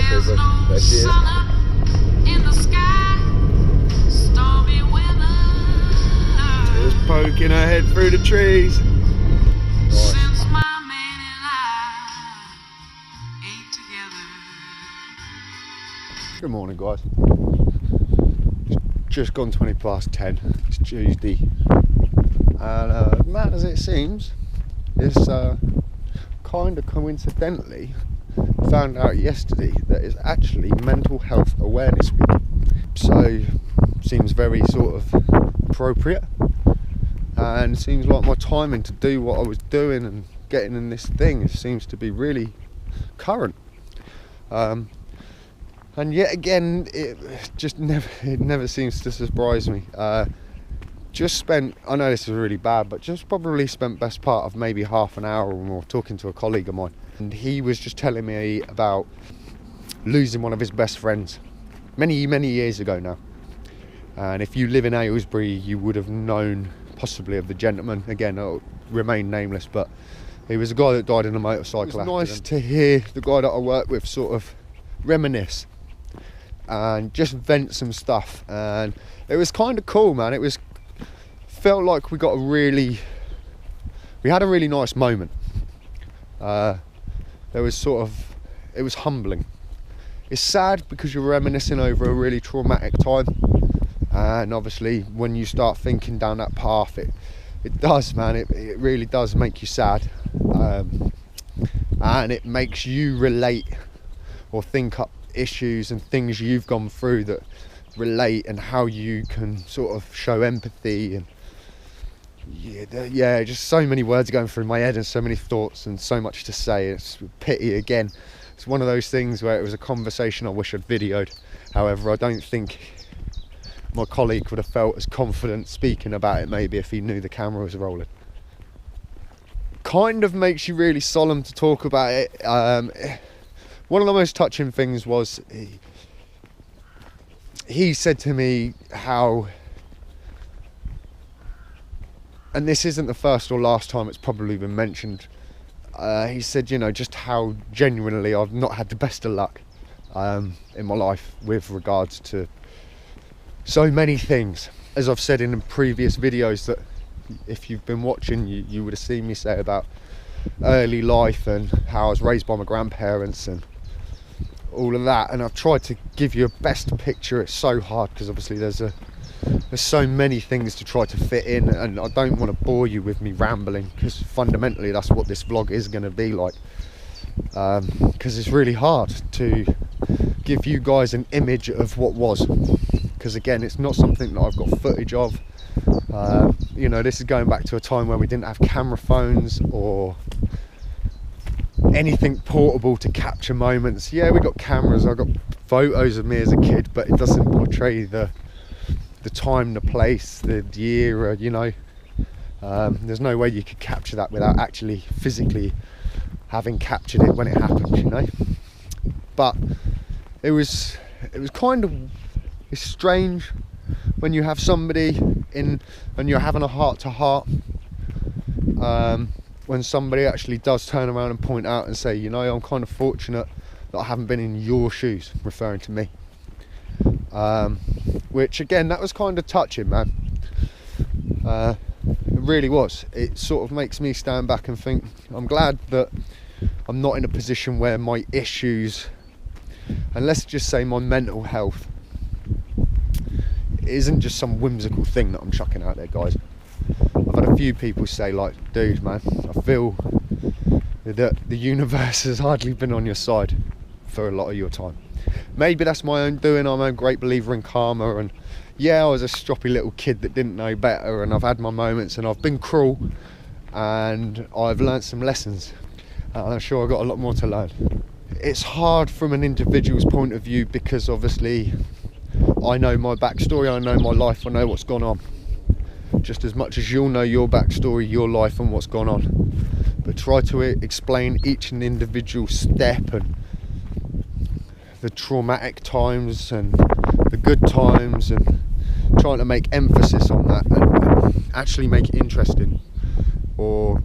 There's no there she is. Sun up in the sky, stormy weather. Just poking her head through the trees. Nice. Since my man and I ain't together. Good morning, guys. Just gone 20 past 10. It's Tuesday, and mad as it seems, it's kind of coincidentally found out yesterday that it's actually Mental Health Awareness Week. So seems very sort of appropriate, and seems like my timing to do what I was doing and getting in this thing seems to be really current. And yet again, it never seems to surprise me. Just spent, I know this is really bad, but just probably spent best part of maybe half an hour or more talking to a colleague of mine, and he was just telling me about losing one of his best friends many years ago now. And if you live in Aylesbury, you would have known possibly of the gentleman. Again, it'll remain nameless, but he was a guy that died in a motorcycle accident. It was nice to hear the guy that I work with sort of reminisce and just vent some stuff, and it was kind of cool, man. It was felt like we had a really nice moment. It was humbling. It's sad because you're reminiscing over a really traumatic time, and obviously when you start thinking down that path, it does, man, it really does make you sad, and it makes you relate or think up issues and things you've gone through that relate, and how you can sort of show empathy. And yeah, just so many words going through my head and so many thoughts and so much to say. It's pity again. It's one of those things where it was a conversation I wish I'd videoed. However, I don't think my colleague would have felt as confident speaking about it maybe if he knew the camera was rolling. Kind of makes you really solemn to talk about it. One of the most touching things was he said to me how, and this isn't the first or last time it's probably been mentioned, he said, just how genuinely I've not had the best of luck in my life with regards to so many things. As I've said in previous videos, that if you've been watching, you would have seen me say about early life and how I was raised by my grandparents and all of that, and I've tried to give you a best picture. It's so hard because obviously there's so many things to try to fit in, and I don't want to bore you with me rambling, because fundamentally that's what this vlog is going to be like, because it's really hard to give you guys an image of what was, because again, it's not something that I've got footage of. This is going back to a time where we didn't have camera phones or anything portable to capture moments. Yeah, we got cameras, I got photos of me as a kid, but it doesn't portray the time, the place, the era, there's no way you could capture that without actually physically having captured it when it happened, But it was kind of, it's strange when you have somebody in and you're having a heart to heart, when somebody actually does turn around and point out and say, I'm kind of fortunate that I haven't been in your shoes, referring to me. Which again, that was kind of touching, man. It really was. It sort of makes me stand back and think, I'm glad that I'm not in a position where my issues, and let's just say my mental health, isn't just some whimsical thing that I'm chucking out there, guys. I've had a few people say, like, dude, man, I feel that the universe has hardly been on your side for a lot of your time. Maybe that's my own doing. I'm a great believer in karma, and yeah, I was a stroppy little kid that didn't know better, and I've had my moments, and I've been cruel, and I've learned some lessons, and I'm sure I've got a lot more to learn. It's hard from an individual's point of view, because obviously I know my backstory, I know my life, I know what's gone on, just as much as you'll know your backstory, your life, and what's gone on. But try to explain each and individual step, and the traumatic times and the good times, and trying to make emphasis on that and actually make it interesting, or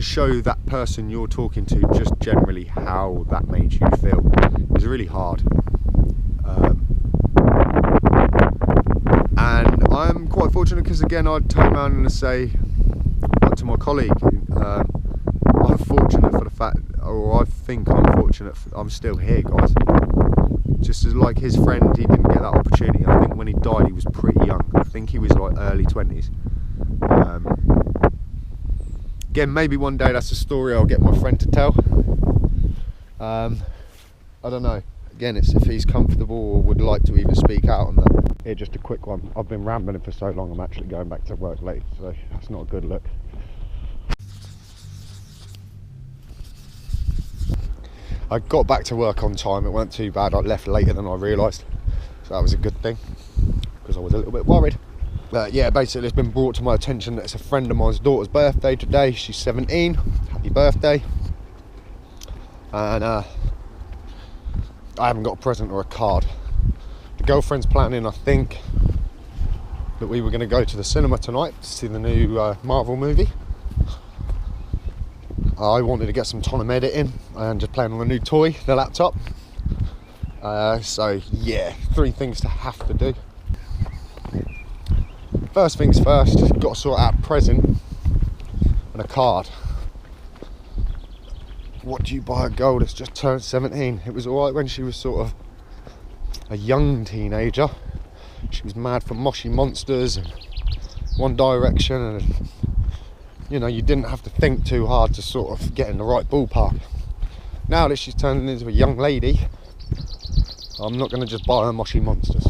to show that person you're talking to just generally how that made you feel is really hard. And I'm quite fortunate because, again, I'd turn around and say to my colleague, I'm fortunate for the fact, or I think I'm fortunate I'm still here, guys. Just as like his friend, he didn't get that opportunity. I think when he died he was pretty young. I think he was like early 20s. Again, maybe one day that's a story I'll get my friend to tell. I don't know. Again, it's if he's comfortable or would like to even speak out on that. Here, just a quick one. I've been rambling for so long, I'm actually going back to work late, so that's not a good look. I got back to work on time, it weren't too bad. I left later than I realised, so that was a good thing, because I was a little bit worried. Yeah, basically it's been brought to my attention that it's a friend of mine's daughter's birthday today. She's 17, happy birthday. And I haven't got a present or a card. The girlfriend's planning, I think, that we were going to go to the cinema tonight to see the new Marvel movie. I wanted to get some time editing and just playing on a new toy, the laptop. So yeah, 3 things to have to do. First things first, got to sort out a present and a card. What do you buy a girl that's just turned 17? It was alright when she was sort of a young teenager. She was mad for Moshi Monsters and One Direction, and you know, you didn't have to think too hard to sort of get in the right ballpark. Now that she's turning into a young lady, I'm not going to just buy her Moshi Monsters.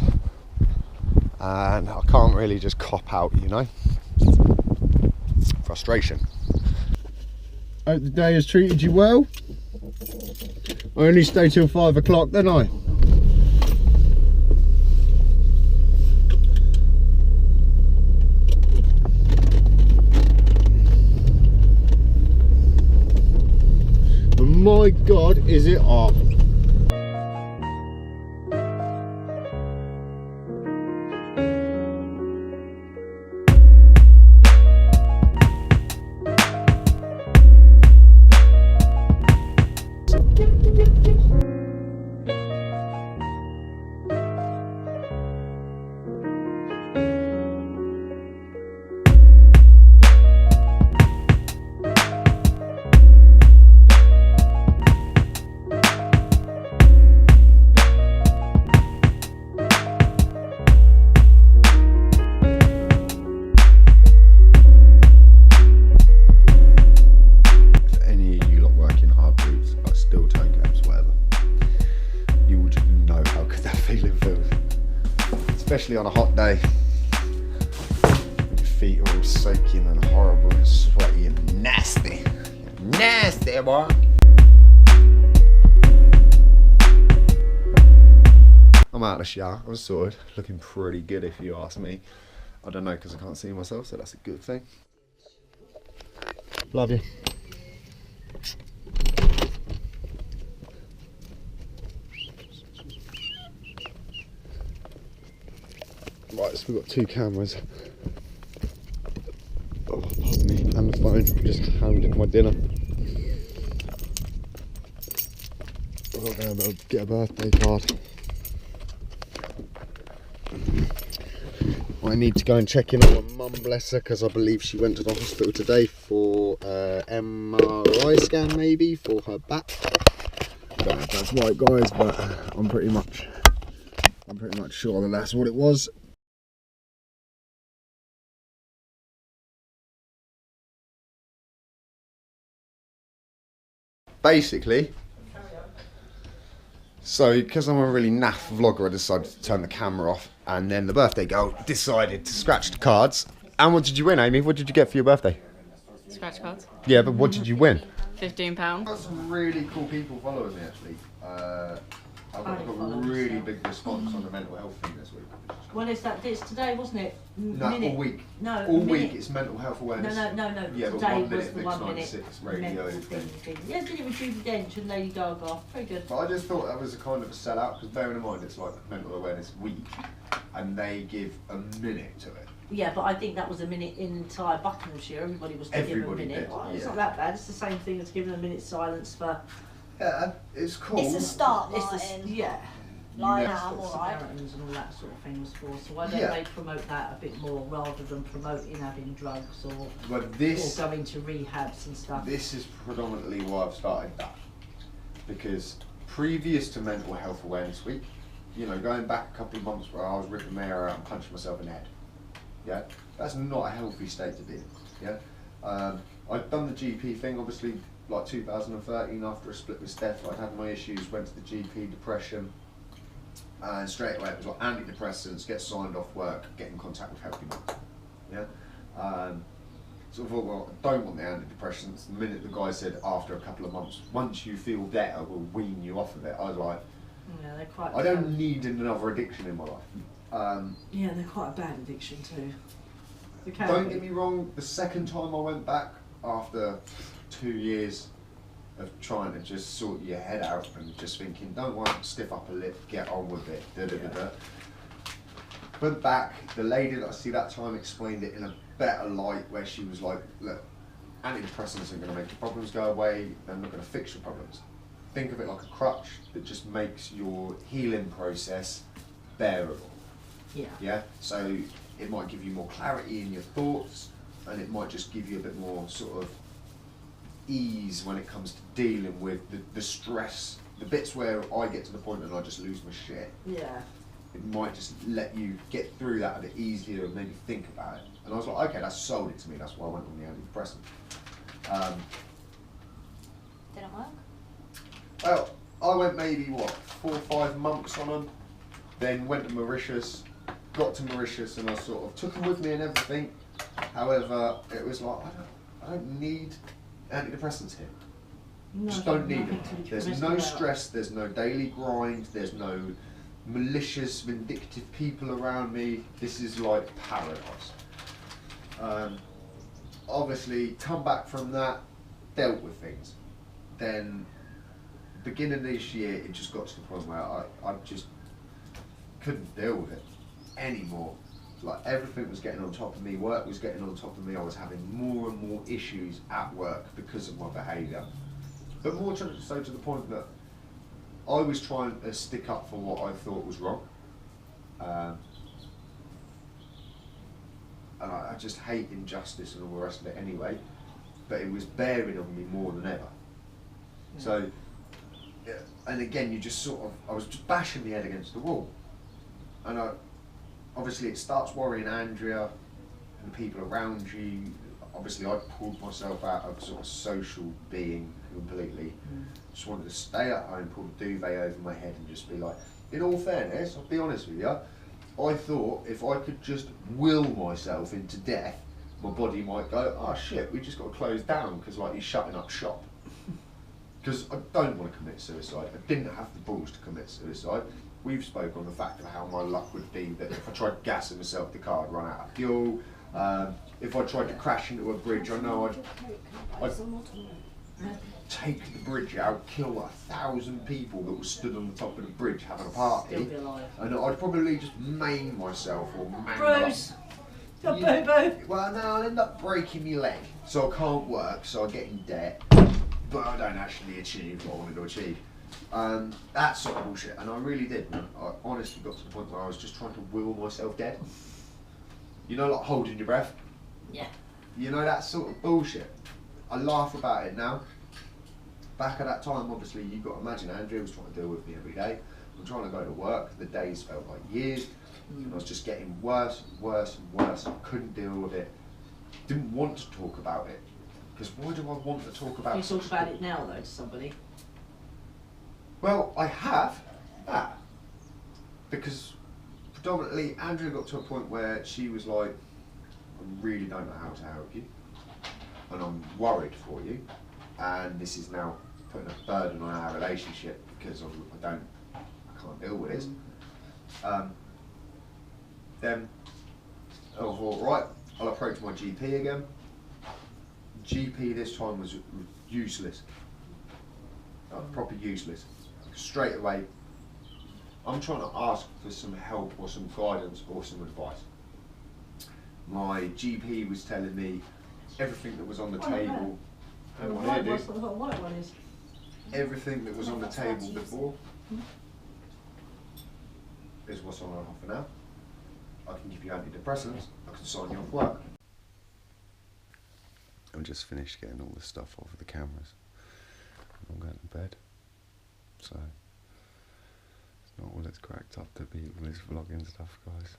And I can't really just cop out, you know. Frustration. Hope the day has treated you well. I only stay till 5 o'clock, don't I? And my God, is it hot. Especially on a hot day, your feet are all soaking and horrible and sweaty and nasty. Nasty, boy. I'm out of the shower, I'm sorted. Looking pretty good if you ask me. I don't know because I can't see myself, so that's a good thing. Love you. Right, so we've got 2 cameras. Oh, pardon me, and the phone. Just handed my dinner. I'm going to get a birthday card. I need to go and check in on my mum, bless her, because I believe she went to the hospital today for MRI scan, maybe, for her back. I don't know if that's right, guys, but I'm pretty much sure that that's what it was. Basically, so because I'm a really naff vlogger, I decided to turn the camera off, and then the birthday girl decided to scratch the cards. And what did you win, Amy? What did you get for your birthday? Scratch cards. Yeah, but what did you win? £15. I've got some really cool people following me, actually. I've got a really big response on the mental health thing this week. Well, it's today, wasn't it? No, all week. No, all week it's mental health awareness. No. Yeah, today but 1 was minute the 1 minute 96 radio thing. Yeah, did it with Judi Dench and Lady Gaga? Very good. But I just thought that was a kind of a sellout, because bearing in mind it's like Mental Awareness Week, and they give a minute to it. Yeah, but I think that was a minute in entire Buckinghamshire. Everybody was to give Everybody a minute. did, Well, it's yeah. not that bad. It's the same thing as giving a minute's silence for. Yeah, it's cool. It's a start, It's Martin. yeah. Like, Yeah. I'm alright. Samaritans and all that sort of thing was for. So why don't Yeah. they promote that a bit more rather than promoting having drugs or But this going to rehabs and stuff? This is predominantly why I've started that. Because previous to Mental Health Awareness Week, you know, going back a couple of months where I was ripping my hair out and punching myself in the head, yeah, that's not a healthy state to be in, yeah. I'd done the GP thing, obviously, like 2013 after a split with Steph. I'd had my issues, went to the GP, depression, and straight away it was like antidepressants, get signed off work, get in contact with Healthy Mum, yeah. So I thought, well, I don't want the antidepressants. The minute the guy said after a couple of months, once you feel better, we'll wean you off of it, I was like, Yeah, they're quite. I don't need another addiction in my life. Yeah, they're quite a bad addiction too. They can Don't be. get me wrong, the second time I went back, after 2 years of trying to just sort your head out and just thinking, don't worry, stiff upper lip, get on with it, da-da-da-da. Went back, the lady that I see that time explained it in a better light, where she was like, look, antidepressants aren't going to make your problems go away, they're not going to fix your problems. Think of it like a crutch that just makes your healing process bearable. Yeah. Yeah, so it might give you more clarity in your thoughts, and it might just give you a bit more sort of ease when it comes to dealing with the stress, the bits where I get to the point and I just lose my shit. Yeah. It might just let you get through that a bit easier and maybe think about it. And I was like, okay, that's sold it to me, that's why I went on the antidepressant. Didn't work? Well, I went maybe, 4 or 5 months on them, then went to Mauritius, got to Mauritius and I sort of took them with me and everything. However, it was like, I don't need antidepressants here. No, Just don't need them. nothing to be There's stressed no about. stress, there's no daily grind, there's no malicious, vindictive people around me. This is like paradise. Obviously, come back from that, dealt with things. Then, beginning of this year, it just got to the point where I just couldn't deal with it anymore. Like everything was getting on top of me, work was getting on top of me, I was having more and more issues at work because of my behaviour. But more so to the point that I was trying to stick up for what I thought was wrong. And I just hate injustice and all the rest of it anyway, but it was bearing on me more than ever. So, yeah, and again, you just sort of, I was just bashing my head against the wall. And obviously it starts worrying Andrea and people around you. Obviously I pulled myself out of sort of social being completely. Just wanted to stay at home, pull the duvet over my head and just be like, in all fairness, I'll be honest with you, I thought if I could just will myself into death, my body might go, oh shit, we just got to close down because like he's shutting up shop. Because I don't want to commit suicide. I didn't have the balls to commit suicide. We've spoken on the fact of how my luck would be that if I tried gassing myself, the car would run out of fuel. If I tried to crash into a bridge, I know I'd take the bridge out, kill 1,000 people that were stood on the top of the bridge having a party, Still be alive. and I'd probably just maim myself or mangle up. Bruce! Got boo boo! Well, no, I'll end up breaking my leg, so I can't work, so I get in debt, but I don't actually achieve what I wanted to achieve. That sort of bullshit, and I really did. I honestly got to the point where I was just trying to will myself dead. You know, like holding your breath? Yeah. You know, that sort of bullshit. I laugh about it now. Back at that time, obviously, you've got to imagine, Andrea was trying to deal with me every day. I'm trying to go to work, the days felt like years, and I was just getting worse and worse and worse. I couldn't deal with it. Didn't want to talk about it. Because why do I want to talk about You talk such about it now though to somebody. Well, I have that. Because predominantly Andrea got to a point where she was like, I really don't know how to help you. And I'm worried for you. And this is now putting a burden on our relationship because I can't deal with this. Then I thought, right, I'll approach my GP again. GP this time was useless. Proper useless. Straight away, I'm trying to ask for some help or some guidance or some advice. My GP was telling me everything that was on the Oh, yeah. table. Hang The on white here, one's dude. what the white one is. Everything that was on the That's what table you before is what's on offer now. I can give you antidepressants. I can sign you off work. I'm just finished getting all the stuff off of the cameras. I'm going to bed. So it's not all it's cracked up to be, all this vlogging stuff, guys.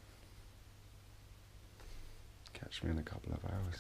Catch me in a couple of hours.